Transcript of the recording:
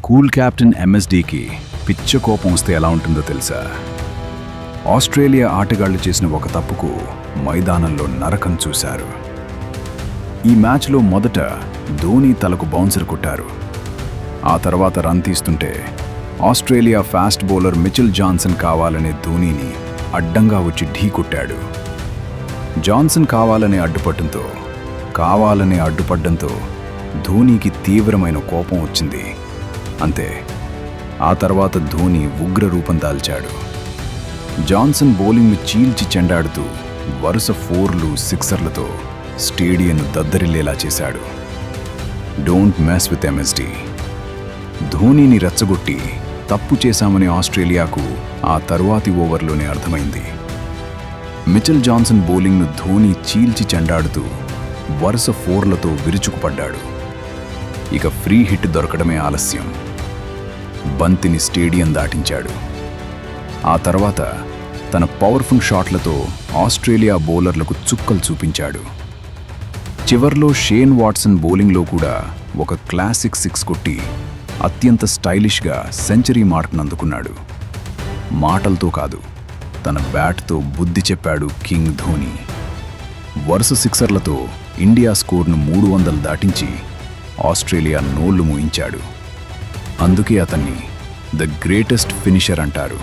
Cool captain ఎంఎస్డీకి పిచ్చ కోపం వస్తే ఎలా ఉంటుందో తెలుసా? ఆస్ట్రేలియా ఆటగాళ్లు చేసిన ఒక తప్పుకు మైదానంలో నరకం చూశారు. ఈ మ్యాచ్లో మొదట ధోని తలకు బౌన్సర్ కొట్టారు. ఆ తర్వాత రన్ తీస్తుంటే Australia fast bowler Mitchell Johnson కావాలనే ధోనీని అడ్డంగా వచ్చి ఢీ కొట్టాడు. జాన్సన్ కావాలనే అడ్డుపడ్డంతో ధోనీకి తీవ్రమైన కోపం వచ్చింది. అంతే, ఆ తర్వాత ధోని ఉగ్ర రూపం దాల్చాడు. జాన్సన్ బౌలింగ్ను చీల్చి చెండాడుతూ వరుస 4లు 6లతో స్టేడియంను దద్దరిల్లేలా చేశాడు. Don't mess with MSD. ధోనీని రెచ్చగొట్టి తప్పు చేశామని ఆస్ట్రేలియాకు ఆ తరువాతి ఓవర్లోనే అర్థమైంది. మిచెల్ జాన్సన్ బౌలింగ్ను ధోని చీల్చి చెండాడుతూ వరుస 4లతో విరుచుకుపడ్డాడు. ఇక ఫ్రీ హిట్ దొరకడమే ఆలస్యం. బంతిని స్టేడియం దాటించాడు. ఆ తర్వాత తన పవర్ఫుల్ షాట్లతో ఆస్ట్రేలియా బౌలర్లకు చుక్కలు చూపించాడు. చివర్లో షేన్ వాట్సన్ బౌలింగ్లో కూడా ఒక క్లాసిక్ 6 కొట్టి అత్యంత స్టైలిష్గా సెంచరీ మార్క్ను అందుకున్నాడు. మాటలతో కాదు, తన బ్యాట్తో బుద్ధి చెప్పాడు కింగ్ ధోని. వరుస 6లతో ఇండియా స్కోర్ను 300 దాటించి ఆస్ట్రేలియా నోళ్లు మూయించాడు. అందుకే అతన్ని ద గ్రేటెస్ట్ ఫినిషర్ అంటారు.